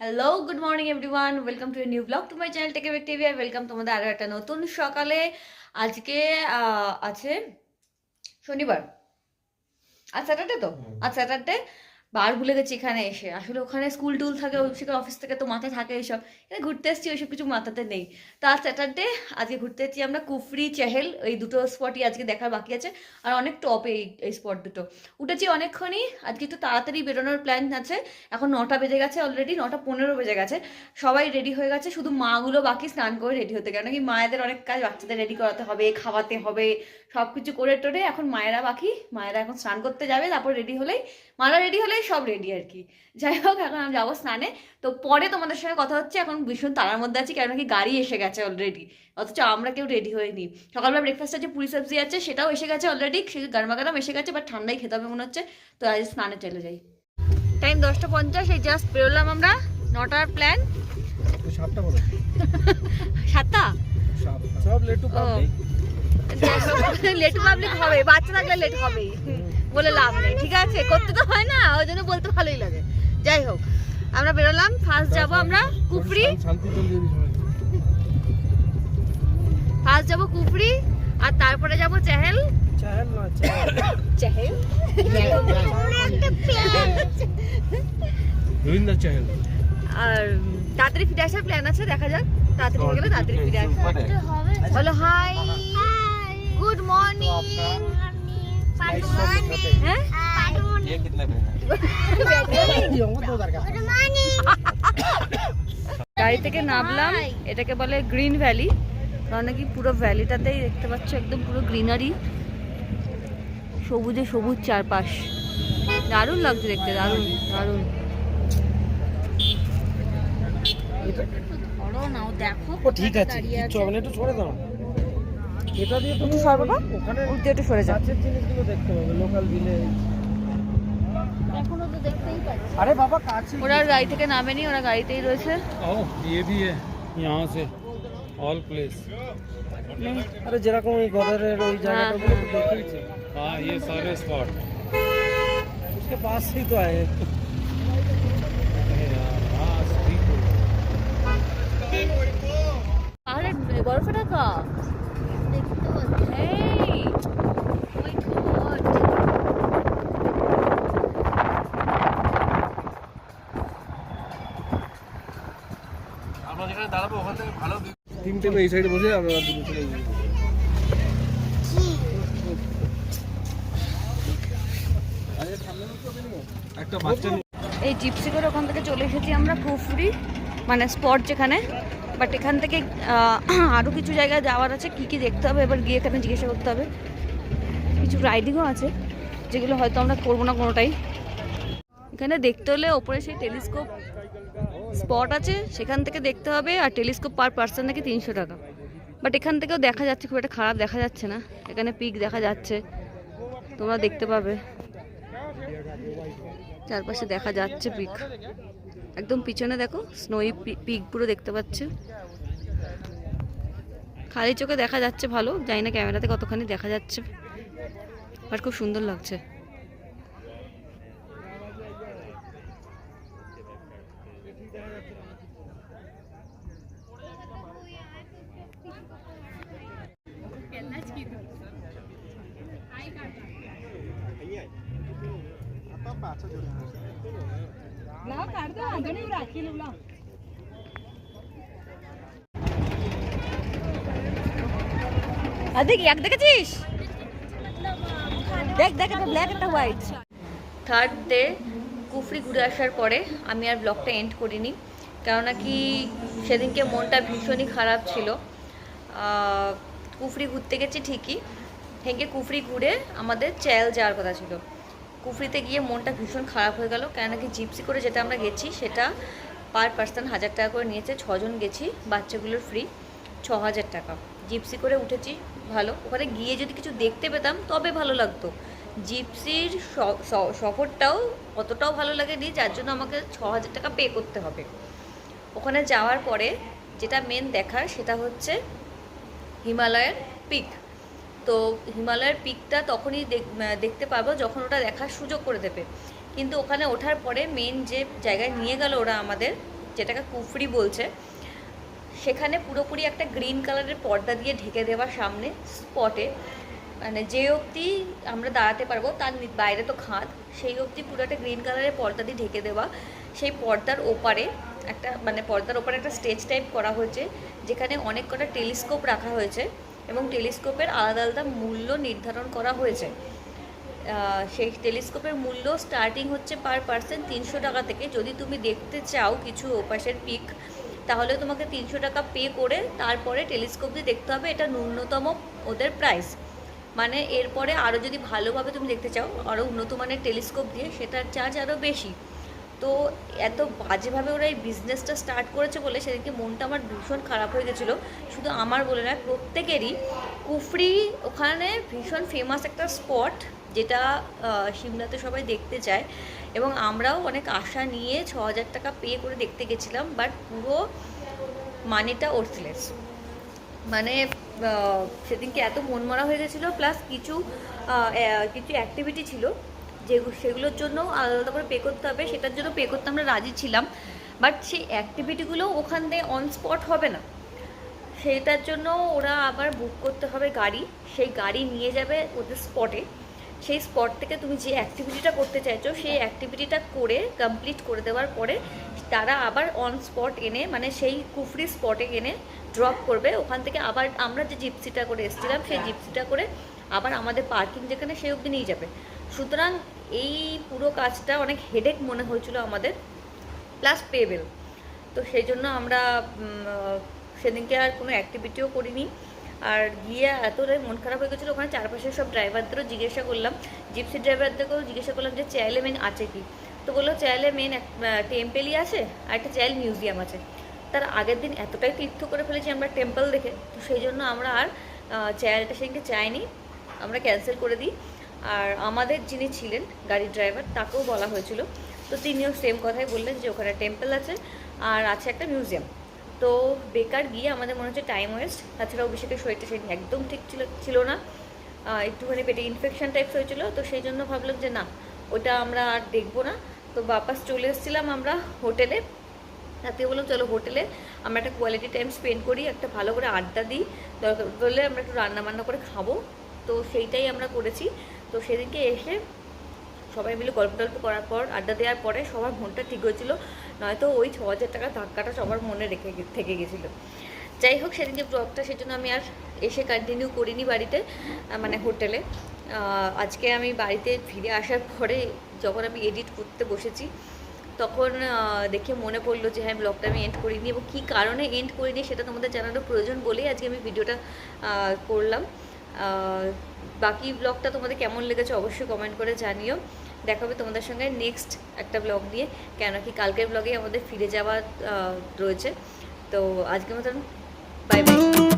Hello good morning everyone, welcome to a new blog to my channel tech bacteria. Welcome তোমাদের আরও একটা নতুন সকালে। আজকে আছে শনিবার, আজ স্যাটারডে তো। আজ স্যাটারডে, বার ভুলে গেছি এখানে এসে। আসলে ওখানে স্কুল টুল থাকে, সেখানে অফিস থেকে তো মাথায় থাকে এইসব। এখানে ঘুরতে এসেছি, ওইসব কিছু মাথাতে নেই। তো আজ স্যাটারডে, আজকে ঘুরতে এসেছি আমরা কুফরি, চেহেল, এই দুটো স্পটই আজকে দেখার বাকি আছে। আর অনেক টপ এই স্পট দুটো। উঠেছি অনেকক্ষণই, আজকে একটু তাড়াতাড়ি বেরোনোর প্ল্যান আছে। এখন 9টা বেজে গেছে, অলরেডি 9:15 বেজে গেছে। সবাই রেডি হয়ে গেছে, শুধু মাগুলো বাকি স্নান করে রেডি হতে। কেন কি মায়েদের অনেক কাজ, বাচ্চাদের রেডি করাতে হবে, খাওয়াতে হবে, সব কিছু করে টোরে এখন মায়েরা বাকি। মায়েরা এখন স্নান করতে যাবে, তারপর রেডি হলেই, মারা রেডি হলেই সব রেডি আর কি। যাই হোক, এখন আমি যাবো স্নানে। তো পরে তোমাদের সঙ্গে কথা হচ্ছে। এখন ভীষণ তাড়ার মধ্যে আছি, কেন কি গাড়ি এসে গেছে অলরেডি, অথচ আমরা কেউ রেডি হয়নি। সকালবেলা ব্রেকফাস্ট আছে, পুরি সবজি আছে, সেটাও এসে গেছে অলরেডি। সে গরমা গরম এসে গেছে, বাট ঠান্ডাই খেতে হবে মনে হচ্ছে। তো আজ স্নানে চলে যাই। টাইম 10:50, এই জাস্ট বেরোলাম আমরা। 9টার প্ল্যান, 7টা সব লেটু পাবলিক। লেট পাবলিক হবে, বাচ্চা থাকলে লেট হবেই বলে লাভ নেই। ঠিক আছে, করতে তো হয় না, ওই জন্য বলতে ভালোই লাগে। যাই হোক, আমরা বেরোলাম। ফার্স্ট যাবো আমরা কুফরি, ফার্স্ট যাবো কুফরি, আর তারপরে যাবো চেহেল। চাহেল না চেহেল রবীন্দ্র চাহেল। আর তাড়াতাড়ি ফিরে আসার প্ল্যান আছে, দেখা যাক। তাড়াতাড়ি হয়ে গেলে তাড়াতাড়ি ফিরে আসবো। বলো হাই, গুড মর্নিং। হ্যাঁ, গাড়ি থেকে নামলাম। এটাকে বলে গ্রিন ভ্যালি, কারণ নাকি পুরো ভ্যালিটাতেই দেখতে পাচ্ছ একদম পুরো গ্রিনারি, সবুজে সবুজ চারপাশ। দারুণ লাগছে দেখতে, দারুণ দারুণ। ঠিক আছে, কিচ্ছু হবে না, একটু সরে দাও। এটা দিয়ে তুমি সরবো, ওখানে উঠতে একটু সরে যাও। কাছের জিনিসগুলো দেখতে পাবে, লোকাল ভিলেজ। এখনো তো দেখতেই পাচ্ছি। আরে বাবা কাছে। ওরা আর গাড়ি থেকে নামেনি, ওরা গাড়িতেই রয়েছে। ও ये भी है यहाँ से ऑल प्लेस। अरे যেরকম এই গদারের ওই জায়গাটাগুলো তো দেখেইছি। हाँ ये सारे स्पॉट उसके पास ही तो है। हाँ स्ट्रीट পাহাড়ের বরফে ঢাকা। দেখতে পাচ্ছি। Hey! Oh my God! আমরা যেখানে দাঁড়াবো ওখান থেকে ভালো তিনটে এই সাইডে বসে আমরা দুটো চলে যাবো। একটা বাচ্চা এই জিপসি করে ওখান থেকে চলে এসেছি আমরা কুফরি, মানে স্পট যেখানে। বাট এখান থেকে আরও কিছু জায়গায় যাওয়ার আছে, কি কি দেখতে হবে এবার গিয়ে এখানে জিজ্ঞাসা করতে হবে। কিছু রাইডিংও আছে, যেগুলো হয়তো আমরা করবো না কোনোটাই। এখানে দেখতে হলে ওপরে সেই টেলিস্কোপ স্পট আছে, সেখান থেকে দেখতে হবে। আর টেলিস্কোপ পার পার্সন নাকি 300 টাকা। বাট এখান থেকেও দেখা যাচ্ছে, খুব একটা খারাপ দেখা যাচ্ছে না। এখানে পিক দেখা যাচ্ছে, তোমরা দেখতে পাবে। চারপাশে দেখা যাচ্ছে পিক, একদম পিছনে দেখো স্নোই পিক পুরো দেখতে পাচ্ছে। খালি চোখে দেখা যাচ্ছে ভালো, জানি না ক্যামেরাতে কতখানি দেখা যাচ্ছে, বাট খুব সুন্দর লাগছে। আর দেখ, এক দেখেছিস? দেখ দেখ, একটা ব্ল্যাক একটা হোয়াইট। থার্ড ডে কুফরি ঘুরে আসার পরে আমি আর ব্লগটা এন্ড করিনি, কেননা কি সেদিনকে মনটা ভীষণই খারাপ ছিল। কুফরি ঘুরতে গেছি ঠিকই, হেঁকে কুফরি ঘুরে আমাদের চেল যাওয়ার কথা ছিল। কুফরিতে গিয়ে মনটা ভীষণ খারাপ হয়ে গেল, কেননা কি জিপসি করে যেটা আমরা গেছি সেটা পার পার্সন 1000 টাকা করে নিয়েছে। 6 জন গেছি, বাচ্চাগুলোর ফ্রি, 6000 টাকা। জিপসি করে উঠেছি, ভালো। ওখানে গিয়ে যদি কিছু দেখতে পেতাম তবে ভালো লাগতো। জিপসির সফরটাও অতটাও ভালো লাগেনি, যার জন্য আমাকে 6000 টাকা পে করতে হবে। ওখানে যাওয়ার পরে যেটা মেন দেখার সেটা হচ্ছে হিমালয়ের পিক। তো হিমালয়ের পিকটা তখনই দেখতে পাবো যখন ওটা দেখার সুযোগ করে দেবে। কিন্তু ওখানে ওঠার পরে মেন যে জায়গায় নিয়ে গেল ওরা আমাদের, যেটাকে কুফরি বলছে, সেখানে পুরোপুরি একটা গ্রিন কালারের পর্দা দিয়ে ঢেকে দেওয়া সামনে স্পটে, মানে যে অবধি আমরা দাঁড়াতে পারবো তার বাইরে তো খাদ, সেই অবধি পুরো একটা গ্রিন কালারের পর্দা দিয়ে ঢেকে দেওয়া। সেই পর্দার ওপারে একটা মানে পর্দার ওপারে একটা স্টেজ টাইপ করা হয়েছে, যেখানে অনেক কটা টেলিস্কোপ রাখা হয়েছে এবং টেলিস্কোপের আলাদা আলাদা মূল্য নির্ধারণ করা হয়েছে। সেই টেলিস্কোপের মূল্য স্টার্টিং হচ্ছে পার পার্সন 300 টাকা থেকে। যদি তুমি দেখতে চাও কিছু ওপাশের পিক, তাহলে তোমাকে 300 টাকা পে করে তারপরে টেলিস্কোপ দিয়ে দেখতে হবে, এটা ন্যূনতম ওদের প্রাইস। মানে এরপরে আরও যদি ভালোভাবে তুমি দেখতে চাও আরও উন্নত মানের টেলিস্কোপ দিয়ে, সেটার চার্জ আরও বেশি। তো এত বাজেভাবে ওরা এই বিজনেসটা স্টার্ট করেছে বলে সেদিনকে মনটা আমার ভীষণ খারাপ হয়ে গেছিলো। শুধু আমার বলে না, প্রত্যেকেরই। কুফরি ওখানে ভীষণ ফেমাস একটা স্পট, যেটা সিমলাতে সবাই দেখতে যায়, এবং আমরাও অনেক আশা নিয়ে 6,000 টাকা পে করে দেখতে গেছিলাম, বাট পুরো মানিটা ওর্থলেস। মানে সেদিনকে এত মন মরা হয়ে গেছিলো। প্লাস কিছু অ্যাক্টিভিটি ছিল সেগুলোর জন্য আলাদা করে পে করতে হবে, সেটার জন্য পে করতে আমরা রাজি ছিলাম, বাট সেই অ্যাক্টিভিটিগুলো ওখান থেকে অন স্পট হবে না, সেটার জন্য ওরা আবার বুক করতে হবে গাড়ি। সেই গাড়ি নিয়ে যাবে ওদের স্পটে। সেই স্পট থেকে তুমি যে অ্যাক্টিভিটিটা করতে চাইছো সেই অ্যাক্টিভিটিটা করে কমপ্লিট করে দেওয়ার পরে তারা আবার অন স্পট এনে, মানে সেই কুফরি স্পটে এনে ড্রপ করবে। ওখান থেকে আবার আমরা যে জিপসিটা করে এসেছিলাম সেই জিপসিটা করে আবার আমাদের পার্কিং যেখানে সেই অবধি নিয়ে যাবে। সুতরাং এই পুরো কাজটা অনেক হেডেক মনে হয়েছিল আমাদের, প্লাস পেবেল। তো সেই জন্য আমরা সেদিনকে আর কোনো অ্যাক্টিভিটিও করিনি। আর গিয়ে এতটাই মন খারাপ হয়ে গেছিলো। ওখানে চারপাশের সব ড্রাইভারদেরও জিজ্ঞাসা করলাম, জিপসি ড্রাইভারদেরকেও জিজ্ঞাসা করলাম যে চাইলে মেন আছে কি। তো বললো চাইলে মেন টেম্পেলই আছে আর একটা চাইল মিউজিয়াম আছে। তার আগের দিন এতটাই তীর্থ করে ফেলেছি আমরা টেম্পল দেখে, তো সেই জন্য আমরা আর চাইলটা সেদিনকে চাইনি, আমরা ক্যান্সেল করে দিই। আর আমাদের যিনি ছিলেন গাড়ির ড্রাইভার, তাকেও বলা হয়েছিল, তো তিনিও সেম কথাই বললেন যে ওখানে টেম্পল আছে আর আছে একটা মিউজিয়াম। তো বেকার গিয়ে আমাদের মনে হচ্ছে টাইম ওয়েস্ট। তাছাড়া অভিষেকের শরীরটা সেদিন একদম ঠিক ছিল না, একটুখানি পেটে ইনফেকশন টাইপস হয়েছিল। তো সেই জন্য ভাবলাম যে না, ওটা আমরা আর দেখবো না। তো বাপাস চলে এসেছিলাম আমরা হোটেলে। তাতে বললাম চলো হোটেলে আমরা একটা কোয়ালিটি টাইম স্পেন্ড করি, একটা ভালো করে আড্ডা দিই, দরকার বললে আমরা একটু রান্নাবান্না করে খাবো। তো সেইটাই আমরা করেছি। তো সেদিনকে এসে সবাই মিলে গল্প টল্প করার পর, আড্ডা দেওয়ার পরে সবার মনটা ঠিক হয়েছিল, নয়তো ওই 6,000 টাকা ধাক্কাটা সবার মনে থেকে গেছিলো। যাই হোক, সেদিনকে ব্লগটা সেই জন্য আমি আর এসে কন্টিনিউ করিনি বাড়িতে, মানে হোটেলে। আজকে আমি বাড়িতে ফিরে আসার পরে যখন আমি এডিট করতে বসেছি, তখন দেখে মনে পড়লো যে হ্যাঁ, ব্লগটা আমি এন্ড করিনি, এবং কী কারণে এন্ড করিনি সেটা তোমাদের জানানোর প্রয়োজন বলেই আজকে আমি ভিডিওটা করলাম। বাকি ব্লগটা তোমাদের কেমন লেগেছে অবশ্যই কমেন্ট করে জানিও। দেখা হবে তোমাদের সঙ্গে নেক্সট একটা ব্লগ নিয়ে, কেন কি কালকের ব্লগে আমাদের ফিরে যাওয়া রয়েছে। তো আজকের মতন বাই বাই।